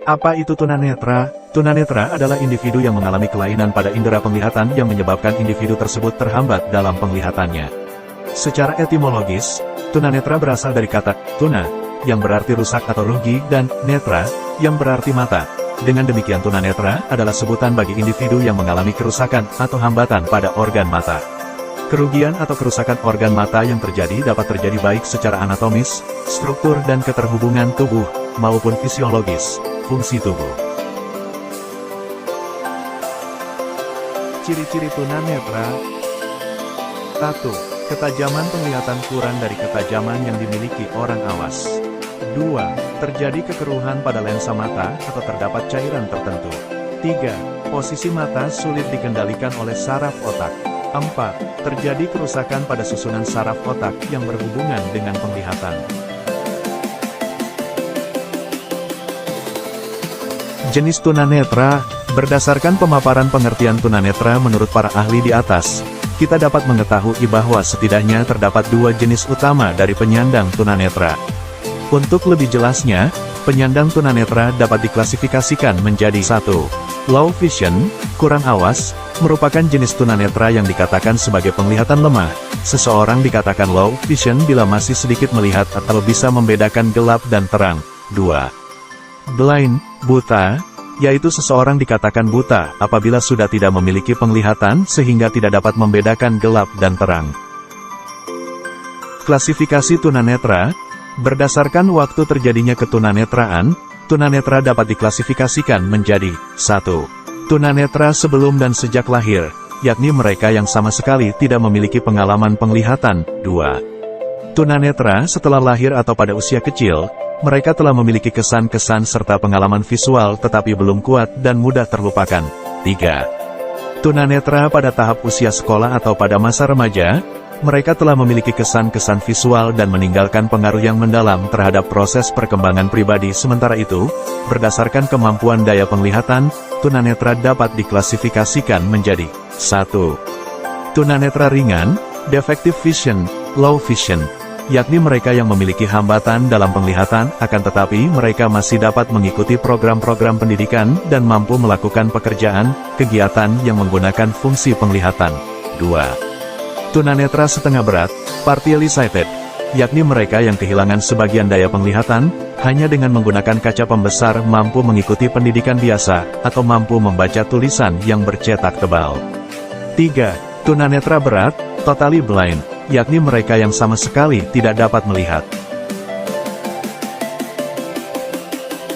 Apa itu tunanetra? Tunanetra adalah individu yang mengalami kelainan pada indera penglihatan yang menyebabkan individu tersebut terhambat dalam penglihatannya. Secara etimologis, tunanetra berasal dari kata tuna, yang berarti rusak atau rugi, dan netra, yang berarti mata. Dengan demikian tunanetra adalah sebutan bagi individu yang mengalami kerusakan atau hambatan pada organ mata. Kerugian atau kerusakan organ mata yang terjadi dapat terjadi baik secara anatomis, struktur dan keterhubungan tubuh, maupun fisiologis, fungsi tubuh. Ciri-ciri tunanetra. 1. Ketajaman penglihatan kurang dari ketajaman yang dimiliki orang awas. 2. Terjadi kekeruhan pada lensa mata atau terdapat cairan tertentu. 3. Posisi mata sulit dikendalikan oleh saraf otak. 4. Terjadi kerusakan pada susunan saraf otak yang berhubungan dengan penglihatan. Jenis tunanetra. Berdasarkan pemaparan pengertian tunanetra menurut para ahli di atas, kita dapat mengetahui bahwa setidaknya terdapat dua jenis utama dari penyandang tunanetra. Untuk lebih jelasnya, penyandang tunanetra dapat diklasifikasikan menjadi 1. Low vision, kurang awas, merupakan jenis tunanetra yang dikatakan sebagai penglihatan lemah. Seseorang dikatakan low vision bila masih sedikit melihat atau bisa membedakan gelap dan terang. 2. Blind, buta, yaitu seseorang dikatakan buta apabila sudah tidak memiliki penglihatan sehingga tidak dapat membedakan gelap dan terang. Klasifikasi tunanetra. Berdasarkan waktu terjadinya ketunanetraan, tunanetra dapat diklasifikasikan menjadi 1. Tunanetra sebelum dan sejak lahir, yakni mereka yang sama sekali tidak memiliki pengalaman penglihatan. 2. Tunanetra setelah lahir atau pada usia kecil, mereka telah memiliki kesan-kesan serta pengalaman visual tetapi belum kuat dan mudah terlupakan. 3. Tunanetra pada tahap usia sekolah atau pada masa remaja, mereka telah memiliki kesan-kesan visual dan meninggalkan pengaruh yang mendalam terhadap proses perkembangan pribadi. Sementara itu, berdasarkan kemampuan daya penglihatan, tunanetra dapat diklasifikasikan menjadi 1. Tunanetra ringan, defective vision, low vision, yakni mereka yang memiliki hambatan dalam penglihatan, akan tetapi mereka masih dapat mengikuti program-program pendidikan dan mampu melakukan pekerjaan, kegiatan yang menggunakan fungsi penglihatan. 2. Tunanetra setengah berat, partially sighted, yakni mereka yang kehilangan sebagian daya penglihatan, hanya dengan menggunakan kaca pembesar mampu mengikuti pendidikan biasa, atau mampu membaca tulisan yang bercetak tebal. 3. Tunanetra berat, totally blind, yakni mereka yang sama sekali tidak dapat melihat.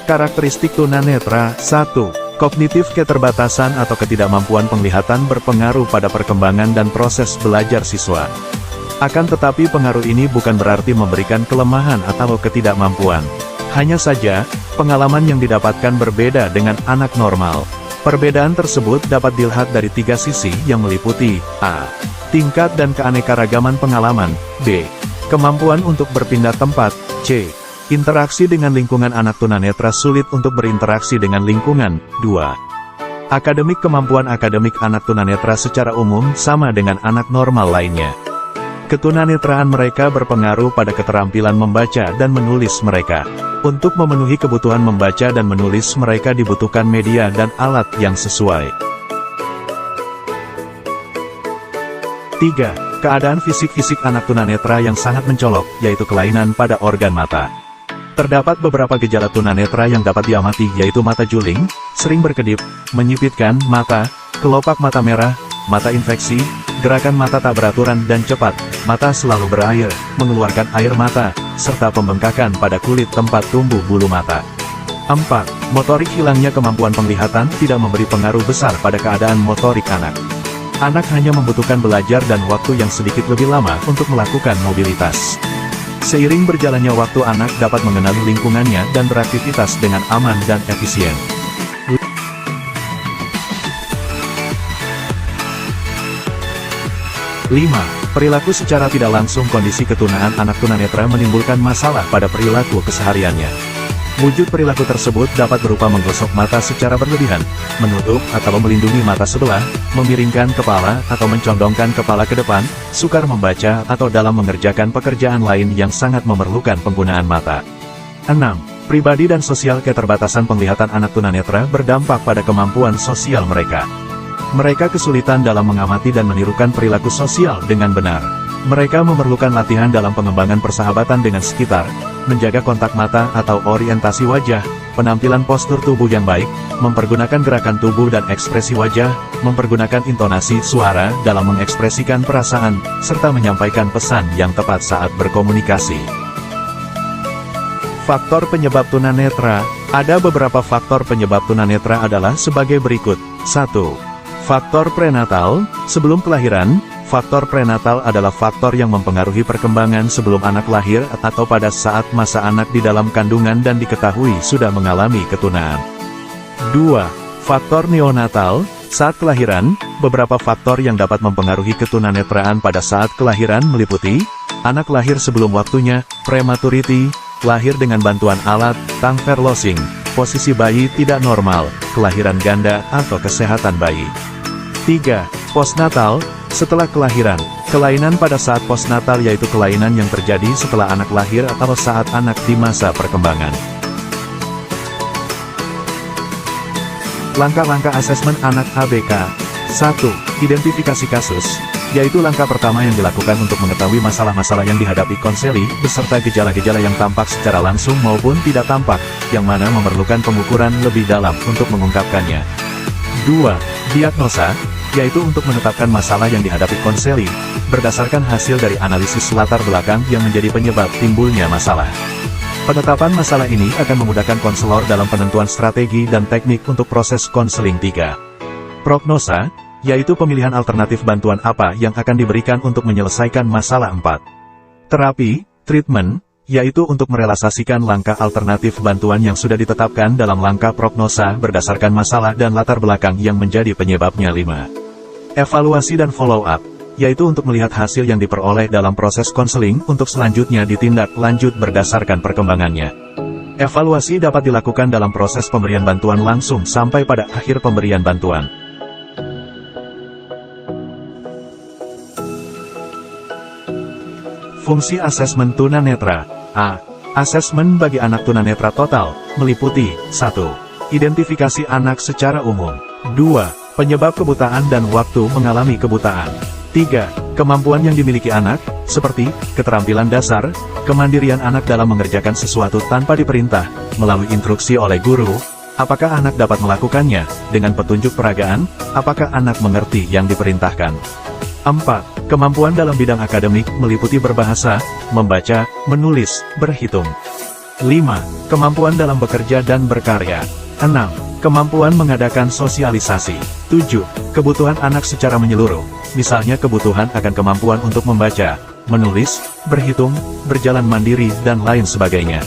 Karakteristik tunanetra. 1. Kognitif keterbatasan atau ketidakmampuan penglihatan berpengaruh pada perkembangan dan proses belajar siswa. Akan tetapi pengaruh ini bukan berarti memberikan kelemahan atau ketidakmampuan. Hanya saja, pengalaman yang didapatkan berbeda dengan anak normal. Perbedaan tersebut dapat dilihat dari tiga sisi yang meliputi A. Tingkat dan keanekaragaman pengalaman. B. Kemampuan untuk berpindah tempat. C. Interaksi dengan lingkungan. Anak tunanetra sulit untuk berinteraksi dengan lingkungan. 2. Akademik. Kemampuan akademik anak tunanetra secara umum sama dengan anak normal lainnya. Ketunanetraan mereka berpengaruh pada keterampilan membaca dan menulis mereka. Untuk memenuhi kebutuhan membaca dan menulis mereka dibutuhkan media dan alat yang sesuai. 3. Keadaan fisik-fisik anak tunanetra yang sangat mencolok, yaitu kelainan pada organ mata. Terdapat beberapa gejala tunanetra yang dapat diamati, yaitu mata juling, sering berkedip, menyipitkan mata, kelopak mata merah, mata infeksi, gerakan mata tak beraturan dan cepat, mata selalu berair, mengeluarkan air mata, serta pembengkakan pada kulit tempat tumbuh bulu mata. 4. Motorik. Hilangnya kemampuan penglihatan tidak memberi pengaruh besar pada keadaan motorik anak. Anak hanya membutuhkan belajar dan waktu yang sedikit lebih lama untuk melakukan mobilitas. Seiring berjalannya waktu anak dapat mengenali lingkungannya dan beraktivitas dengan aman dan efisien. 5. Perilaku. Secara tidak langsung kondisi ketunaan anak tunanetra menimbulkan masalah pada perilaku kesehariannya. Wujud perilaku tersebut dapat berupa menggosok mata secara berlebihan, menutup atau melindungi mata sebelah, memiringkan kepala atau mencondongkan kepala ke depan, sukar membaca atau dalam mengerjakan pekerjaan lain yang sangat memerlukan penggunaan mata. 6. Pribadi dan sosial. Keterbatasan penglihatan anak tunanetra berdampak pada kemampuan sosial mereka. Mereka kesulitan dalam mengamati dan menirukan perilaku sosial dengan benar. Mereka memerlukan latihan dalam pengembangan persahabatan dengan sekitar, menjaga kontak mata atau orientasi wajah, penampilan postur tubuh yang baik, mempergunakan gerakan tubuh dan ekspresi wajah, mempergunakan intonasi suara dalam mengekspresikan perasaan, serta menyampaikan pesan yang tepat saat berkomunikasi. Faktor penyebab tunanetra. Ada beberapa faktor penyebab tunanetra adalah sebagai berikut. 1. Faktor prenatal. Sebelum kelahiran, faktor prenatal adalah faktor yang mempengaruhi perkembangan sebelum anak lahir atau pada saat masa anak di dalam kandungan dan diketahui sudah mengalami ketunaan. 2. Faktor neonatal. Saat kelahiran, beberapa faktor yang dapat mempengaruhi ketunanetraan pada saat kelahiran meliputi anak lahir sebelum waktunya, prematurity, lahir dengan bantuan alat, tongue verlosing, posisi bayi tidak normal, kelahiran ganda, atau kesehatan bayi. 3. Postnatal. Setelah kelahiran, kelainan pada saat postnatal yaitu kelainan yang terjadi setelah anak lahir atau saat anak di masa perkembangan. Langkah-langkah asesmen anak ABK. 1. Identifikasi kasus, yaitu langkah pertama yang dilakukan untuk mengetahui masalah-masalah yang dihadapi konseli, beserta gejala-gejala yang tampak secara langsung maupun tidak tampak, yang mana memerlukan pengukuran lebih dalam untuk mengungkapkannya. 2. Diagnosa, yaitu untuk menetapkan masalah yang dihadapi konseli, berdasarkan hasil dari analisis latar belakang yang menjadi penyebab timbulnya masalah. Penetapan masalah ini akan memudahkan konselor dalam penentuan strategi dan teknik untuk proses konseling. 3. Prognosa, yaitu pemilihan alternatif bantuan apa yang akan diberikan untuk menyelesaikan masalah. 4. Terapi, treatment, yaitu untuk merealisasikan langkah alternatif bantuan yang sudah ditetapkan dalam langkah prognosa berdasarkan masalah dan latar belakang yang menjadi penyebabnya. 5. Evaluasi dan follow-up, yaitu untuk melihat hasil yang diperoleh dalam proses konseling untuk selanjutnya ditindak lanjut berdasarkan perkembangannya. Evaluasi dapat dilakukan dalam proses pemberian bantuan langsung sampai pada akhir pemberian bantuan. Fungsi asesmen tunanetra. A. Asesmen bagi anak tunanetra total, meliputi 1. Identifikasi anak secara umum. 2. Penyebab kebutaan dan waktu mengalami kebutaan. 3. Kemampuan yang dimiliki anak, seperti keterampilan dasar, kemandirian anak dalam mengerjakan sesuatu tanpa diperintah, melalui instruksi oleh guru, apakah anak dapat melakukannya, dengan petunjuk peragaan, apakah anak mengerti yang diperintahkan. 4. Kemampuan dalam bidang akademik, meliputi berbahasa, membaca, menulis, berhitung. 5. Kemampuan dalam bekerja dan berkarya. 6. Kemampuan mengadakan sosialisasi. 7. Kebutuhan anak secara menyeluruh, misalnya kebutuhan akan kemampuan untuk membaca, menulis, berhitung, berjalan mandiri, dan lain sebagainya.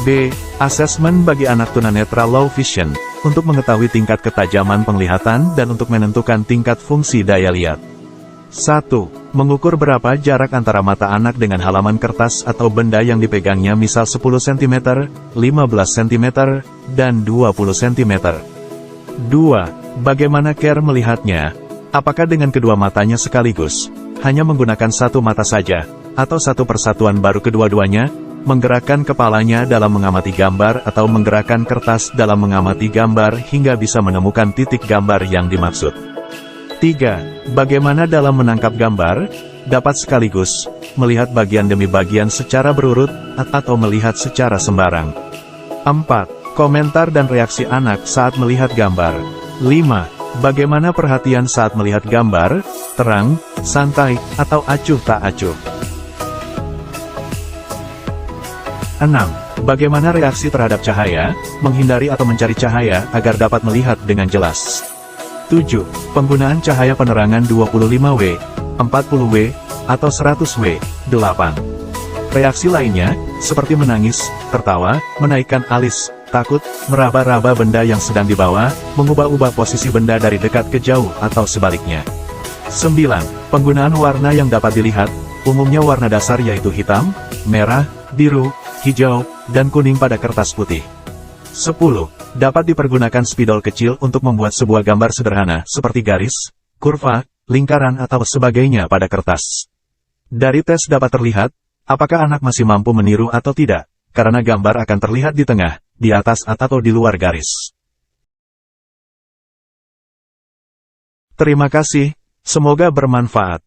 B. Asesmen bagi anak tunanetra low vision, untuk mengetahui tingkat ketajaman penglihatan dan untuk menentukan tingkat fungsi daya lihat. 1. Mengukur berapa jarak antara mata anak dengan halaman kertas atau benda yang dipegangnya, misal 10 cm, 15 cm, dan 20 cm. 2. Bagaimana care melihatnya? Apakah dengan kedua matanya sekaligus, hanya menggunakan satu mata saja, atau satu persatuan baru kedua-duanya, menggerakkan kepalanya dalam mengamati gambar atau menggerakkan kertas dalam mengamati gambar hingga bisa menemukan titik gambar yang dimaksud. 3. Bagaimana dalam menangkap gambar? Dapat sekaligus melihat bagian demi bagian secara berurut, atau melihat secara sembarang. 4. Komentar dan reaksi anak saat melihat gambar. 5. Bagaimana perhatian saat melihat gambar? Terang, santai, atau acuh tak acuh. 6. Bagaimana reaksi terhadap cahaya? Menghindari atau mencari cahaya agar dapat melihat dengan jelas. 7. Penggunaan cahaya penerangan 25W, 40W, atau 100W. 8. Reaksi lainnya, seperti menangis, tertawa, menaikkan alis, takut, meraba-raba benda yang sedang dibawa, mengubah-ubah posisi benda dari dekat ke jauh, atau sebaliknya. 9. Penggunaan warna yang dapat dilihat, umumnya warna dasar yaitu hitam, merah, biru, hijau, dan kuning pada kertas putih. 10. Dapat dipergunakan spidol kecil untuk membuat sebuah gambar sederhana seperti garis, kurva, lingkaran atau sebagainya pada kertas. Dari tes dapat terlihat, Apakah anak masih mampu meniru atau tidak? Karena gambar akan terlihat di tengah, di atas atau di luar garis. Terima kasih, semoga bermanfaat.